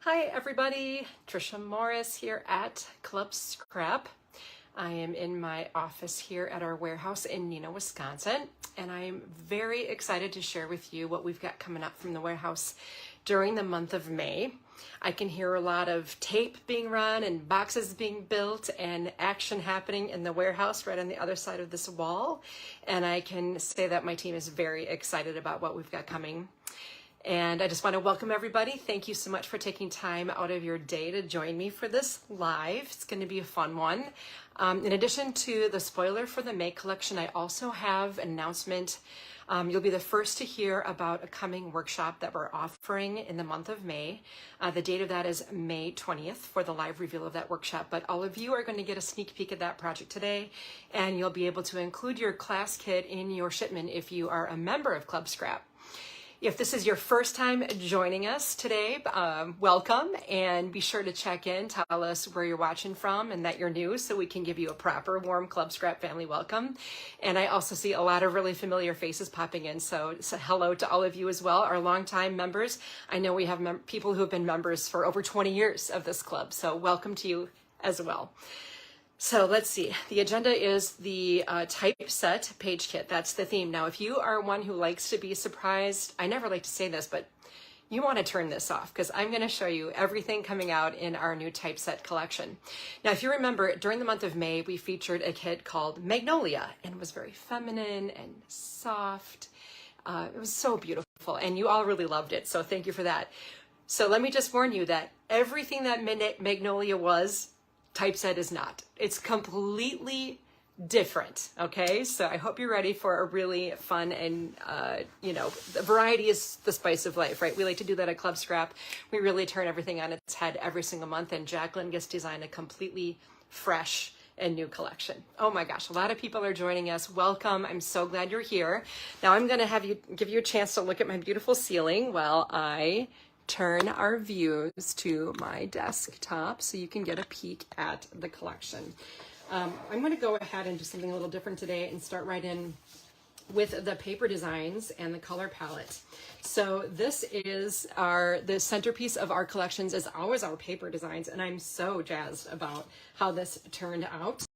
Hi everybody, Tricia Morris here at Club Scrap. I am in my office here at our warehouse in Neenah, Wisconsin, and I am very excited to share with you what we've got coming up from the warehouse during the month of May. I can hear a lot of tape being run and boxes being built and action happening in the warehouse right on the other side of this wall, and I can say that my team is very excited about what we've got coming. And I just want to welcome everybody. Thank you so much for taking time out of your day to join me for this live. It's going to be a fun one. In addition to the spoiler for the May collection, I also have an announcement. You'll be the first to hear about a coming workshop that we're offering in the month of May. The date of that is May 20th for the live reveal of that workshop, but all of you are going to get a sneak peek at that project today, and you'll be able to include your class kit in your shipment if you are a member of Club Scrap. If this is your first time joining us today, welcome, and be sure to check in, tell us where you're watching from and that you're new so we can give you a proper warm Club Scrap family welcome. And I also see a lot of really familiar faces popping in, so hello to all of you as well, our longtime members. I know we have people who have been members for over 20 years of this club, so welcome to you as well. So let's see, the agenda is the Typeset Page Kit. That's the theme. Now, if you are one who likes to be surprised, I never like to say this, but you want to turn this off because I'm going to show you everything coming out in our new Typeset collection. Now, if you remember, during the month of May, we featured a kit called Magnolia, and it was very feminine and soft. It was so beautiful, and you all really loved it, so thank you for that. So let me just warn you that everything that Magnolia was, Typeset is not. It's completely different, okay? So I hope you're ready for a really fun and, the variety is the spice of life, right? We like to do that at Club Scrap. We really turn everything on its head every single month, and Jacqueline gets to design a completely fresh and new collection. Oh my gosh, a lot of people are joining us. Welcome. I'm so glad you're here. Now I'm going to give you a chance to look at my beautiful ceiling while I turn our views to my desktop so you can get a peek at the collection. I'm going to go ahead and do something a little different today and start right in with the paper designs and the color palette. So this is the centerpiece of our collections is always our paper designs, and I'm so jazzed about how this turned out.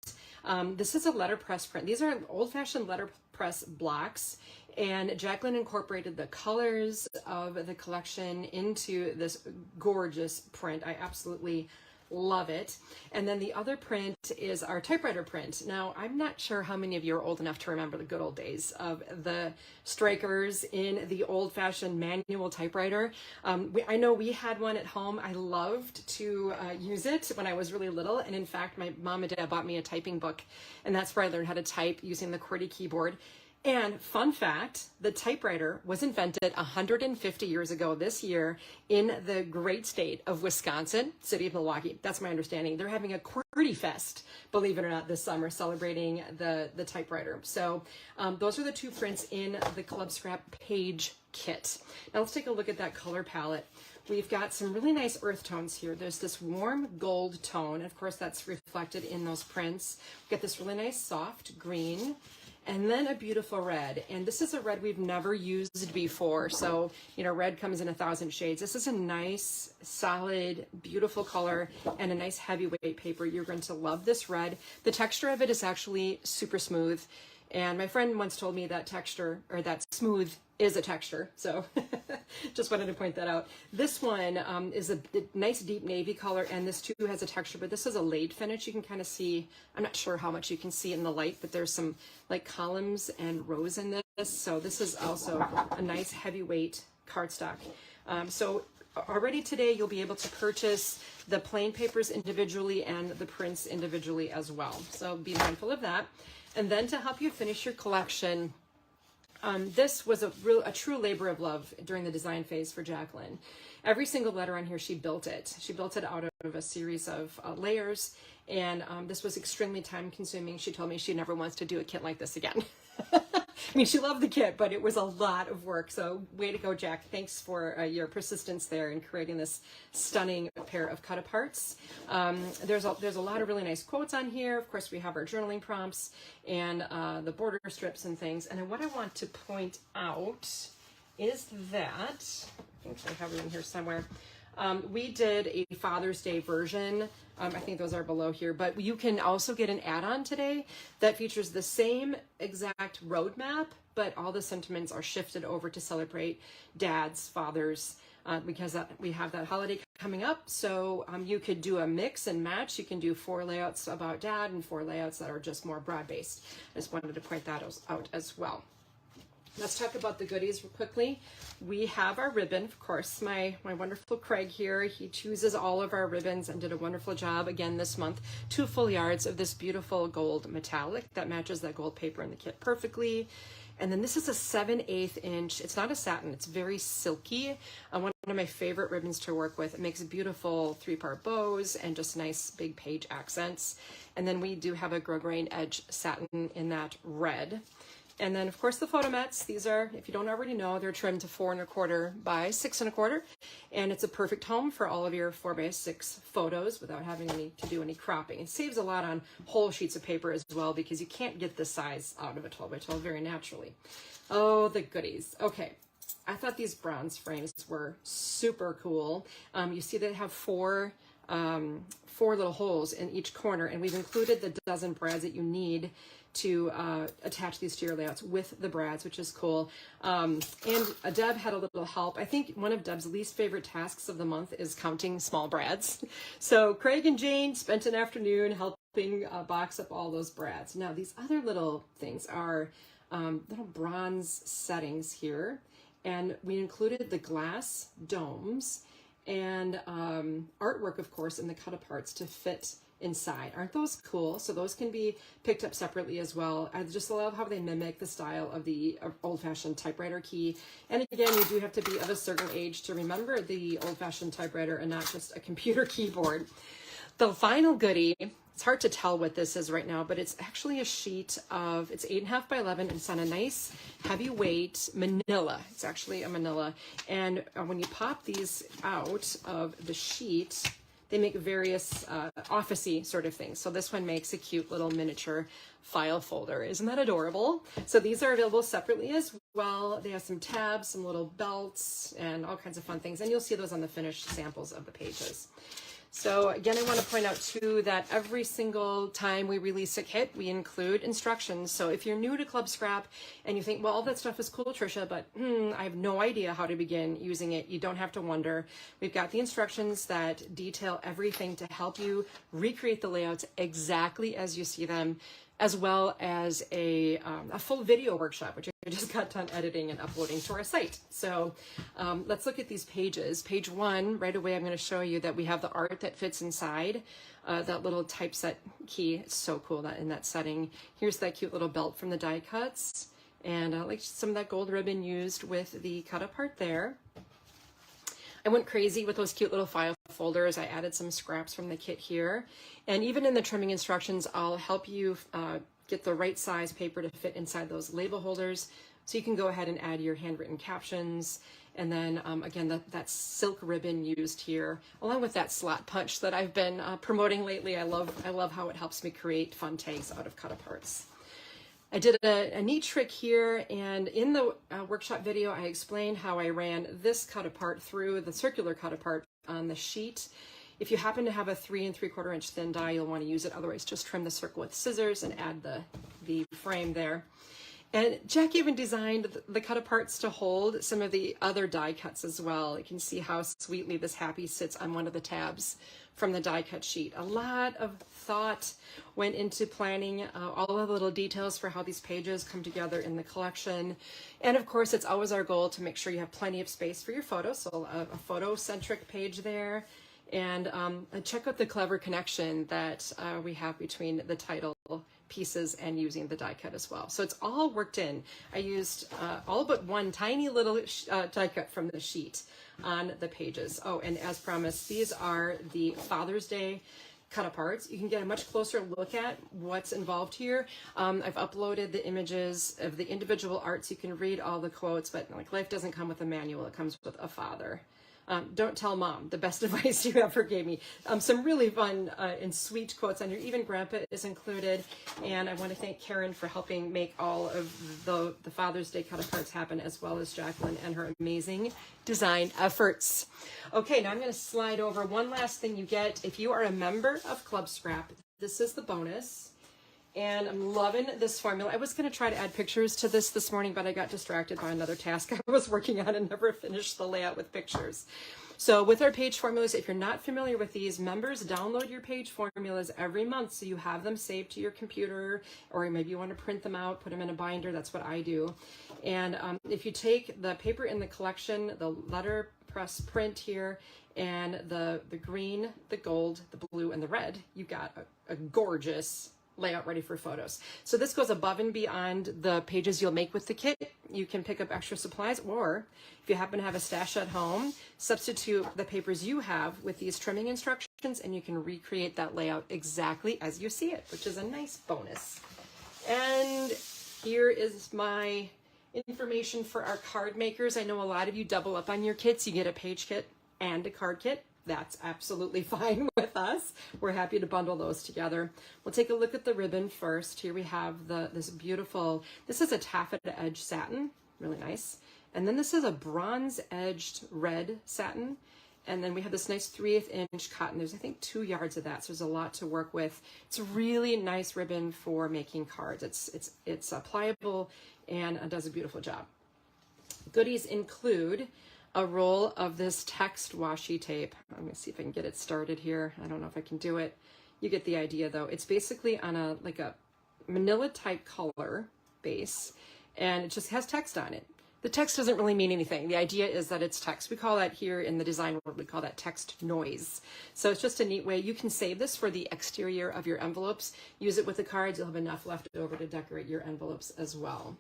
This is a letterpress print. These are old-fashioned letterpress blocks, and Jacqueline incorporated the colors of the collection into this gorgeous print. I absolutely love it. And then the other print is our typewriter print. Now, I'm not sure how many of you are old enough to remember the good old days of the strikers in the old-fashioned manual typewriter. I know we had one at home. I loved to use it when I was really little. And in fact, my mom and dad bought me a typing book, and that's where I learned how to type using the QWERTY keyboard. And fun fact, the typewriter was invented 150 years ago this year in the great state of Wisconsin, city of Milwaukee. That's my understanding. They're having a QWERTY Fest, believe it or not, this summer, celebrating the typewriter. So those are the two prints in the Club Scrap Page Kit. Now let's take a look at that color palette. We've got some really nice earth tones here. There's this warm gold tone. Of course, that's reflected in those prints. We've got this really nice soft green, and then a beautiful red. And this is a red we've never used before. So, red comes in 1,000 shades. This is a nice, solid, beautiful color and a nice heavyweight paper. You're going to love this red. The texture of it is actually super smooth. And my friend once told me that texture, or that smooth, is a texture. So just wanted to point that out. This one is a nice deep navy color, and this too has a texture, but this is a laid finish. You can kind of see, I'm not sure how much you can see in the light, but there's some like columns and rows in this. So this is also a nice heavyweight cardstock. So already today you'll be able to purchase the plain papers individually and the prints individually as well. So be mindful of that. And then to help you finish your collection, this was a true labor of love during the design phase for Jacqueline. Every single letter on here, she built it. She built it out of a series of layers, and this was extremely time consuming. She told me she never wants to do a kit like this again. I mean, she loved the kit, but it was a lot of work. So way to go, Jack. Thanks for your persistence there in creating this stunning pair of cut aparts. There's a lot of really nice quotes on here. Of course, we have our journaling prompts and the border strips and things. And then what I want to point out is that, I think I have it in here somewhere. We did a Father's Day version. I think those are below here, but you can also get an add-on today that features the same exact roadmap, but all the sentiments are shifted over to celebrate dads, fathers, because we have that holiday coming up. So you could do a mix and match. You can do 4 layouts about dad and 4 layouts that are just more broad-based. I just wanted to point that out as well. Let's talk about the goodies real quickly. We have our ribbon, of course, my wonderful Craig here. He chooses all of our ribbons and did a wonderful job again this month. 2 full yards of this beautiful gold metallic that matches that gold paper in the kit perfectly. And then this is a 7/8 inch. It's not a satin, it's very silky. One of my favorite ribbons to work with. It makes beautiful 3-part bows and just nice big page accents. And then we do have a grosgrain edge satin in that red. And then of course the photo mats, these are, if you don't already know, they're trimmed to 4 1/4 by 6 1/4. And it's a perfect home for all of your 4 by 6 photos without having to do any cropping. It saves a lot on whole sheets of paper as well, because you can't get the size out of a 12 by 12 very naturally. Oh, the goodies. Okay. I thought these bronze frames were super cool. You see they have 4 little holes in each corner, and we've included the dozen brads that you need to attach these to your layouts with the brads, which is cool. And Deb had a little help. I think one of Deb's least favorite tasks of the month is counting small brads. So Craig and Jane spent an afternoon helping box up all those brads. Now these other little things are little bronze settings here. And we included the glass domes and artwork, of course, in the cut-aparts to fit inside. Aren't those cool? So those can be picked up separately as well. I just love how they mimic the style of the old-fashioned typewriter key. And again, you do have to be of a certain age to remember the old-fashioned typewriter and not just a computer keyboard. The final goodie, it's hard to tell what this is right now, but it's actually a sheet of, it's 8.5 by 11, and it's on a nice heavyweight manila. It's actually a manila. And when you pop these out of the sheet, they make various office-y sort of things. So this one makes a cute little miniature file folder. Isn't that adorable? So these are available separately as well. They have some tabs, some little belts, and all kinds of fun things. And you'll see those on the finished samples of the pages. So again, I want to point out too that every single time we release a kit, we include instructions. So if you're new to Club Scrap and you think, well, all that stuff is cool, Tricia, but I have no idea how to begin using it, you don't have to wonder. We've got the instructions that detail everything to help you recreate the layouts exactly as you see them, as well as a full video workshop, which I just got done editing and uploading to our site. So let's look at these pages. Page 1, right away I'm going to show you that we have the art that fits inside that little typeset key. It's so cool that in that setting. Here's that cute little belt from the die cuts, and like some of that gold ribbon used with the cut apart there. I went crazy with those cute little file folders. I added some scraps from the kit here. And even in the trimming instructions, I'll help you get the right size paper to fit inside those label holders. So you can go ahead and add your handwritten captions. And then again, that silk ribbon used here, along with that slot punch that I've been promoting lately. I love how it helps me create fun tags out of cut aparts. I did a neat trick here, and in the workshop video, I explained how I ran this cut apart through the circular cut apart on the sheet. If you happen to have a 3 3/4 inch thin die, you'll want to use it. Otherwise, just trim the circle with scissors and add the frame there. And Jack even designed the cut aparts to hold some of the other die cuts as well. You can see how sweetly this happy sits on one of the tabs from the die cut sheet. A lot of thought went into planning all of the little details for how these pages come together in the collection. And of course, it's always our goal to make sure you have plenty of space for your photos. So a photo-centric page there. And check out the clever connection that we have between the title pieces and using the die cut as well. So it's all worked in. I used all but one tiny little die cut from the sheet on the pages. Oh, and as promised, these are the Father's Day cut aparts. You can get a much closer look at what's involved here. I've uploaded the images of the individual arts. You can read all the quotes, but like life doesn't come with a manual. It comes with a father. Don't tell mom, the best advice you ever gave me. Some really fun and sweet quotes on here. Even grandpa is included. And I want to thank Karen for helping make all of the Father's Day cut cards happen, as well as Jacqueline and her amazing design efforts. Okay, now I'm going to slide over one last thing you get. If you are a member of Club Scrap, this is the bonus. And I'm loving this formula. I was going to try to add pictures to this morning, but I got distracted by another task I was working on and never finished the layout with pictures. So with our page formulas, if you're not familiar with these, members download your page formulas every month so you have them saved to your computer, or maybe you want to print them out, put them in a binder. That's what I do. And if you take the paper in the collection, the letterpress print here, and the green, the gold, the blue, and the red, you've got a gorgeous layout ready for photos. So this goes above and beyond the pages you'll make with the kit. You can pick up extra supplies, or if you happen to have a stash at home, substitute the papers you have with these trimming instructions, and you can recreate that layout exactly as you see it, which is a nice bonus. And here is my information for our card makers. I know a lot of you double up on your kits. You get a page kit and a card kit. That's absolutely fine with us. We're happy to bundle those together. We'll take a look at the ribbon first. Here we have this beautiful, this is a taffeta edge satin, really nice. And then this is a bronze edged red satin. And then we have this nice 3/8 inch cotton. There's, I think, 2 yards of that, so there's a lot to work with. It's a really nice ribbon for making cards. It's pliable and does a beautiful job. Goodies include a roll of this text washi tape. I'm going to see if I can get it started here. I don't know if I can do it. You get the idea though. It's basically on a manila type color base, and it just has text on it. The text doesn't really mean anything. The idea is that it's text. We call that here in the design world, we call that text noise. So it's just a neat way. You can save this for the exterior of your envelopes. Use it with the cards. You'll have enough left over to decorate your envelopes as well.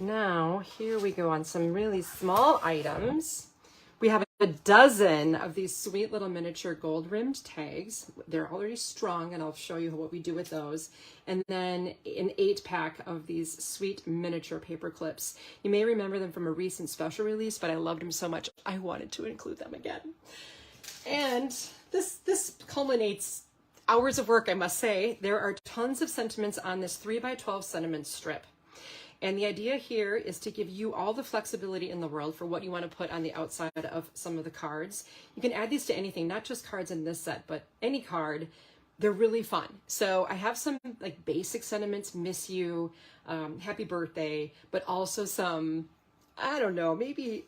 Now, here we go on some really small items. We have a dozen of these sweet little miniature gold rimmed tags. They're already strong, and I'll show you what we do with those. And then an 8-pack of these sweet miniature paper clips. You may remember them from a recent special release, but I loved them so much I wanted to include them again. And this culminates hours of work, I must say. There are tons of sentiments on this 3x12 sentiment strip. And the idea here is to give you all the flexibility in the world for what you want to put on the outside of some of the cards. You can add these to anything, not just cards in this set, but any card. They're really fun. So I have some like basic sentiments, miss you, happy birthday, but also some, I don't know, maybe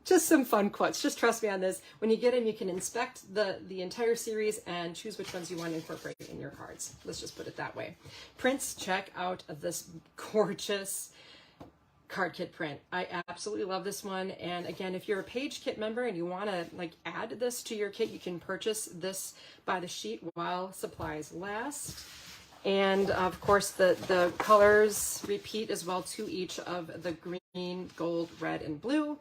just some fun quotes. Just trust me on this. When you get them, you can inspect the entire series and choose which ones you want to incorporate in your cards. Let's just put it that way. Prints, check out this gorgeous card kit print. I absolutely love this one. And again, if you're a Page Kit member and you want to add this to your kit, you can purchase this by the sheet while supplies last. And of course, the colors repeat as well to each of the green, gold, red, and blue.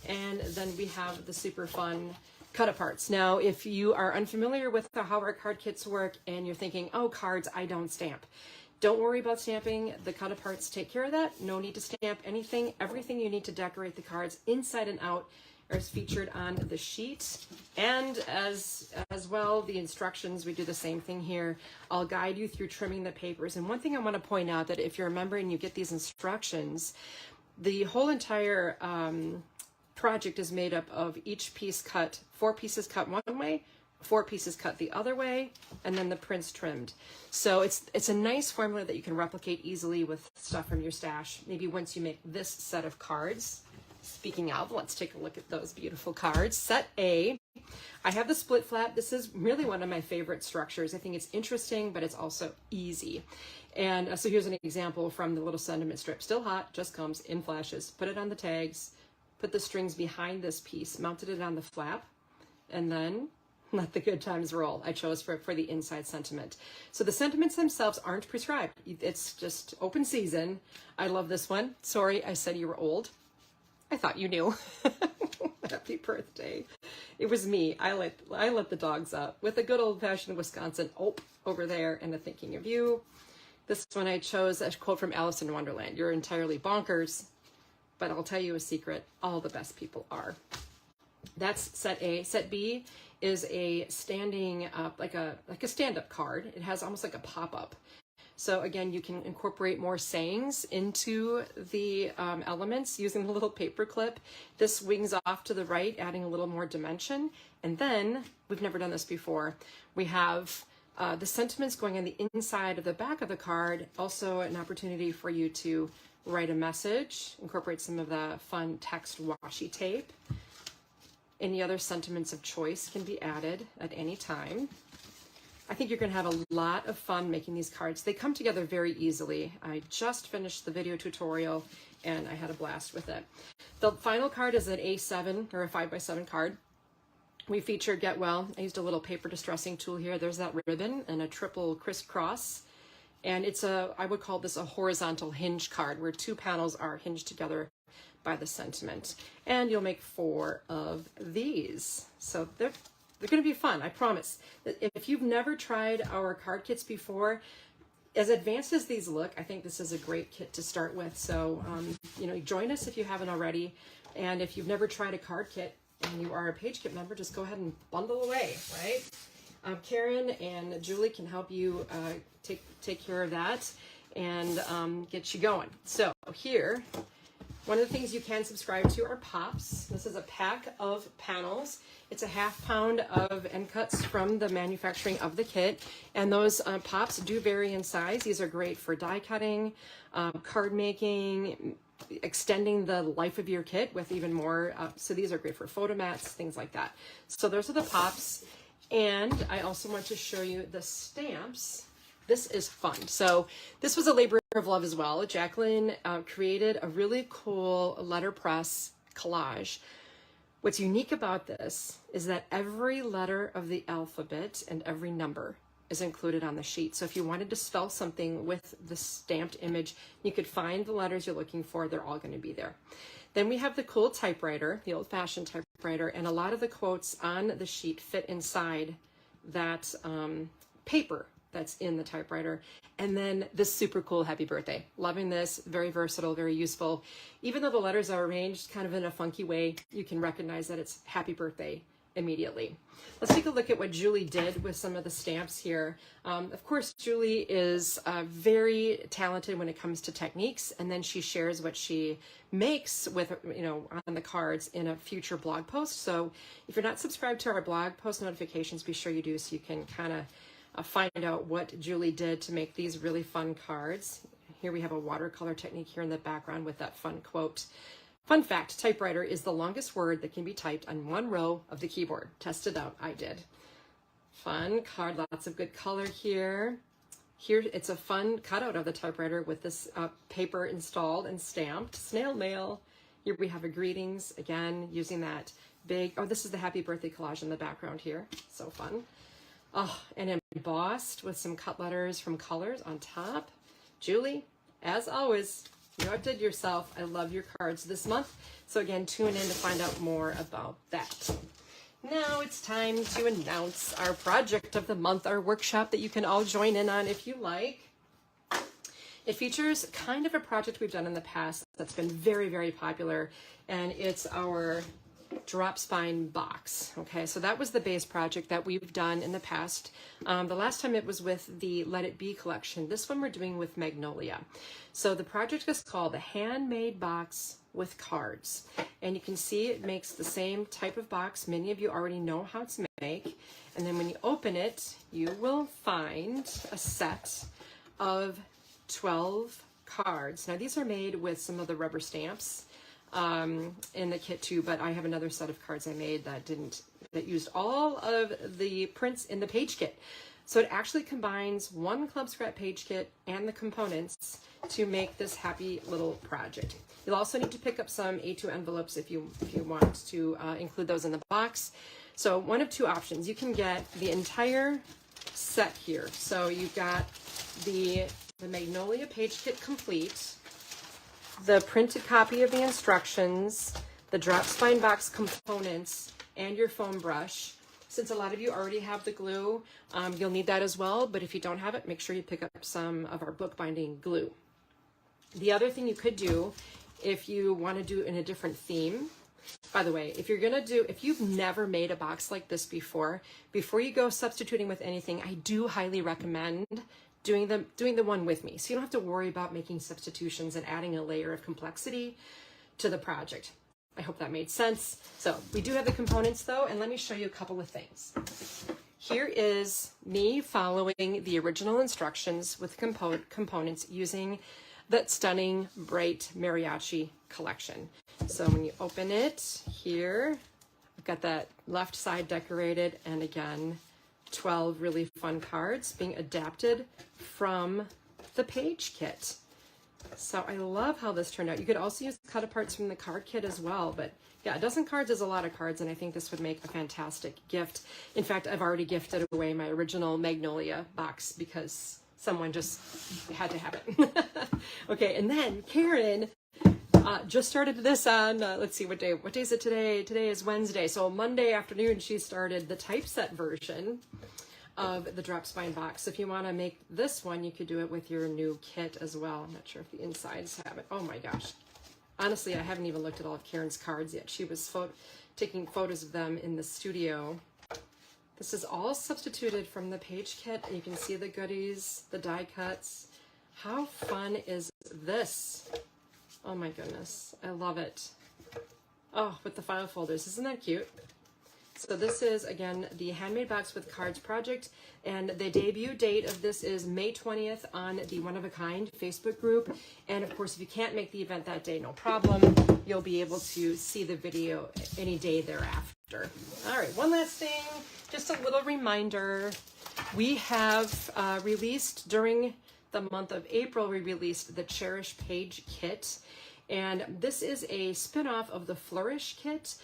And then we have the super fun cut-aparts. Now, if you are unfamiliar with how our card kits work and you're thinking, oh, cards, I don't stamp. Don't worry about stamping. The cut-aparts take care of that. No need to stamp anything. Everything you need to decorate the cards inside and out is featured on the sheet. And as well, the instructions, we do the same thing here. I'll guide you through trimming the papers. And one thing I want to point out, that if you're a member and you get these instructions, the whole entire project is made up of each piece cut, 4 pieces cut one way, 4 pieces cut the other way, and then the prints trimmed. So it's a nice formula that you can replicate easily with stuff from your stash. Maybe once you make this set of cards. Speaking of, let's take a look at those beautiful cards. Set A, I have the split flap. This is really one of my favorite structures. I think it's interesting, but it's also easy. And so here's an example from the little sentiment strip. Still hot, just comes in flashes. Put it on the tags, put the strings behind this piece, mounted it on the flap, and then let the good times roll. I chose for the inside sentiment. So the sentiments themselves aren't prescribed. It's just open season. I love this one. Sorry, I said you were old. I thought you knew. Happy birthday. It was me. I let the dogs up with a good old-fashioned Wisconsin over there and a thinking of you. This one I chose a quote from Alice in Wonderland. You're entirely bonkers, but I'll tell you a secret. All the best people are. That's set A. Set B is a standing up, like a stand-up card. It has almost like a pop-up. So again, you can incorporate more sayings into the elements using the little paper clip. This wings off to the right, adding a little more dimension. And then, we've never done this before, we have the sentiments going on the inside of the back of the card. Also an opportunity for you to write a message, incorporate some of the fun text washi tape. Any other sentiments of choice can be added at any time. I think you're going to have a lot of fun making these cards. They come together very easily. I just finished the video tutorial and I had a blast with it. The final card is an A7 or a 5x7 card. We featured Get Well. I used a little paper distressing tool here. There's that ribbon and a triple crisscross. And it's I would call this a horizontal hinge card where two panels are hinged together by the sentiment. And you'll make 4 of these. So they're going to be fun, I promise. If you've never tried our card kits before, as advanced as these look, I think this is a great kit to start with. So, you know, join us if you haven't already. And if you've never tried a card kit and you are a Page Kit member, just go ahead and bundle away, right? Karen and Julie can help you take care of that and get you going. So here, one of the things you can subscribe to are pops. This is a pack of panels. It's a ½ pound of end cuts from the manufacturing of the kit. And those pops do vary in size. These are great for die cutting, card making, extending the life of your kit with even more. So these are great for photo mats, things like that. So those are the pops. And I also want to show you the stamps. This is fun. So this was a labor of love as well. Jacqueline created a really cool letterpress collage. What's unique about this is that every letter of the alphabet and every number is included on the sheet. So if you wanted to spell something with the stamped image, you could find the letters you're looking for. They're all going to be there. Then we have the cool typewriter, the old-fashioned typewriter, and a lot of the quotes on the sheet fit inside that paper that's in the typewriter. And then this super cool happy birthday. Loving this, very versatile, very useful. Even though the letters are arranged kind of in a funky way, you can recognize that it's happy birthday immediately. Let's take a look at what Julie did with some of the stamps here. Of course, Julie is very talented when it comes to techniques, and then she shares what she makes with, you know, on the cards in a future blog post. So if you're not subscribed to our blog post notifications, be sure you do so you can kind of find out what Julie did to make these really fun cards. Here we have a watercolor technique here in the background with that fun quote. Fun fact, typewriter is the longest word that can be typed on one row of the keyboard. Test it out, I did. Fun card, lots of good color here. Here, it's a fun cutout of the typewriter with this paper installed and stamped. Snail mail. Here we have a greetings, again, using that big, oh, this is the happy birthday collage in the background here. So fun. Oh, and embossed with some cut letters from Colors on top. Julie, as always, you outdid yourself. I love your cards this month. So again, tune in to find out more about that. Now it's time to announce our project of the month, our workshop that you can all join in on if you like. It features kind of a project we've done in the past that's been very, very popular, and it's our drop spine box. Okay, so that was the base project that we've done in the past. The last time it was with the Let It Be collection. This one we're doing with Magnolia. So the project is called the Handmade Box with Cards. And you can see it makes the same type of box. Many of you already know how to make. And then when you open it, you will find a set of 12 cards. Now these are made with some of the rubber stamps in the kit too, but I have another set of cards I made that used all of the prints in the page kit. So it actually combines one Club Scrap page kit and the components to make this happy little project. You'll also need to pick up some A2 envelopes if you want to include those in the box. So one of two options. You can get the entire set here. So you've got the Magnolia page kit complete, the printed copy of the instructions, the drop spine box components, and your foam brush. Since a lot of you already have the glue, you'll need that as well, but if you don't have it, make sure you pick up some of our bookbinding glue. The other thing you could do, if you want to do in a different theme, By the way, if you've never made a box like this before you go substituting with anything, I do highly recommend doing the one with me. So you don't have to worry about making substitutions and adding a layer of complexity to the project. I hope that made sense. So we do have the components though, and let me show you a couple of things. Here is me following the original instructions with components using that stunning bright mariachi collection. So when you open it here, I've got that left side decorated, and again, 12 really fun cards being adapted from the page kit. So I love how this turned out. You could also use cut aparts from the card kit as well, but yeah, a dozen cards is a lot of cards, and I think this would make a fantastic gift. In fact, I've already gifted away my original Magnolia box because someone just had to have it. Okay, and then Karen just started this on, let's see, what day is it today? Today is Wednesday. So Monday afternoon, she started the typeset version of the drop spine box. So if you want to make this one, you could do it with your new kit as well. I'm not sure if the insides have it. Oh my gosh. Honestly, I haven't even looked at all of Karen's cards yet. She was taking photos of them in the studio. This is all substituted from the page kit. You can see the goodies, the die cuts. How fun is this? Oh my goodness, I love it. Oh, with the file folders, isn't that cute? So this is, again, the Handmade Box with Cards project, and the debut date of this is May 20th on the One of a Kind Facebook group. And of course, if you can't make the event that day, no problem. You'll be able to see the video any day thereafter. All right, one last thing, just a little reminder. We have released during the month of April, we released the Cherish Page Kit. And this is a spin-off of the Flourish Kit.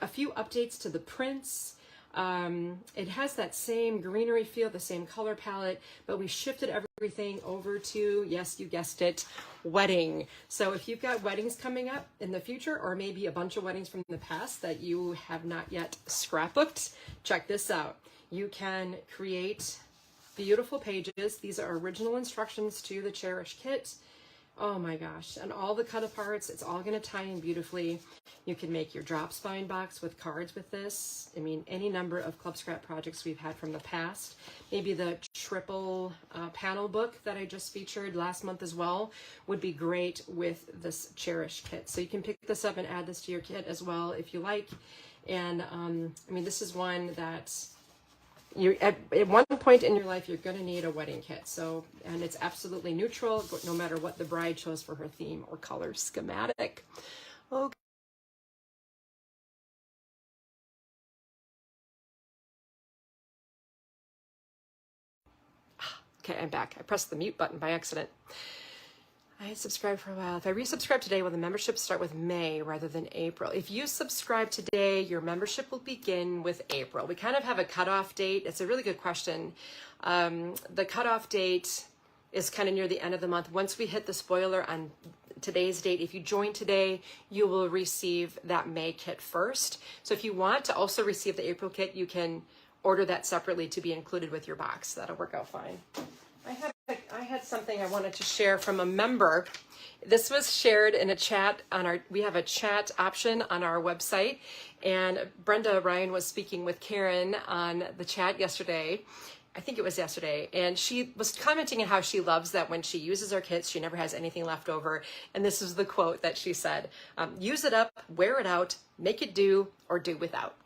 A few updates to the prints. It has that same greenery feel, the same color palette, but we shifted everything over to, yes, you guessed it, wedding. So if you've got weddings coming up in the future, or maybe a bunch of weddings from the past that you have not yet scrapbooked, check this out. You can create beautiful pages. These are original instructions to the Cherish Kit. Oh my gosh, and all the cut aparts, it's all going to tie in beautifully. You can make your drop spine box with cards with this. I mean, any number of Club Scrap projects we've had from the past. Maybe the triple panel book that I just featured last month as well would be great with this Cherish kit. So you can pick this up and add this to your kit as well if you like. And I mean, this is one that you at one point in your life, you're going to need a wedding kit. So, and it's absolutely neutral, no matter what the bride chose for her theme or color schematic. Okay. Okay, I'm back. I pressed the mute button by accident. I subscribed for a while. If I resubscribe today, will the membership start with May rather than April? If you subscribe today, your membership will begin with April. We kind of have a cutoff date. It's a really good question. The cutoff date is kind of near the end of the month. Once we hit the spoiler on today's date, if you join today, you will receive that May kit first. So if you want to also receive the April kit, you can order that separately to be included with your box. That'll work out fine. I had something I wanted to share from a member. This was shared in a chat on we have a chat option on our website, and Brenda Ryan was speaking with Karen on the chat yesterday. I think it was yesterday, and she was commenting on how she loves that when she uses our kits, she never has anything left over. And this is the quote that she said, use it up, wear it out, make it do, or do without.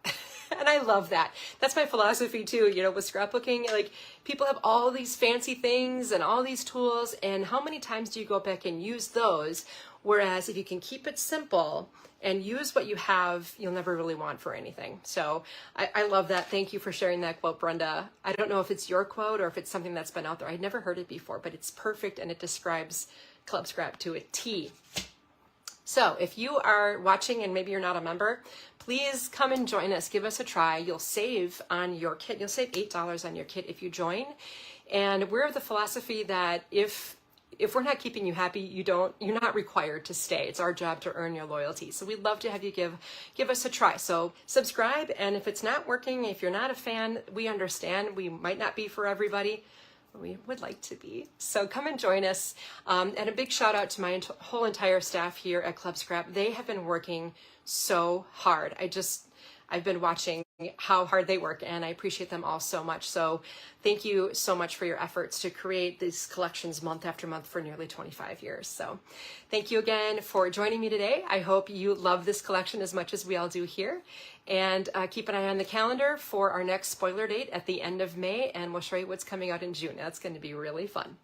And I love that. That's my philosophy too, you know, with scrapbooking. Like, people have all these fancy things and all these tools, and how many times do you go back and use those? Whereas if you can keep it simple and use what you have, you'll never really want for anything. So I love that. Thank you for sharing that quote, Brenda. I don't know if it's your quote or if it's something that's been out there. I'd never heard it before, but it's perfect, and it describes Club Scrap to a T. So if you are watching and maybe you're not a member, please come and join us. Give us a try. You'll save on your kit. You'll save $8 on your kit if you join. And we're of the philosophy that if we're not keeping you happy, you're not required to stay. It's our job to earn your loyalty. So we'd love to have you give us a try. So subscribe, and if it's not working, if you're not a fan, we understand. We might not be for everybody. we would like to be. So come and join us. And a big shout out to my whole entire staff here at Club Scrap. They have been working so hard. I've been watching how hard they work, and I appreciate them all so much. So thank you so much for your efforts to create these collections month after month for nearly 25 years. So thank you again for joining me today. I hope you love this collection as much as we all do here. And keep an eye on the calendar for our next spoiler date at the end of May, and we'll show you what's coming out in June. That's going to be really fun.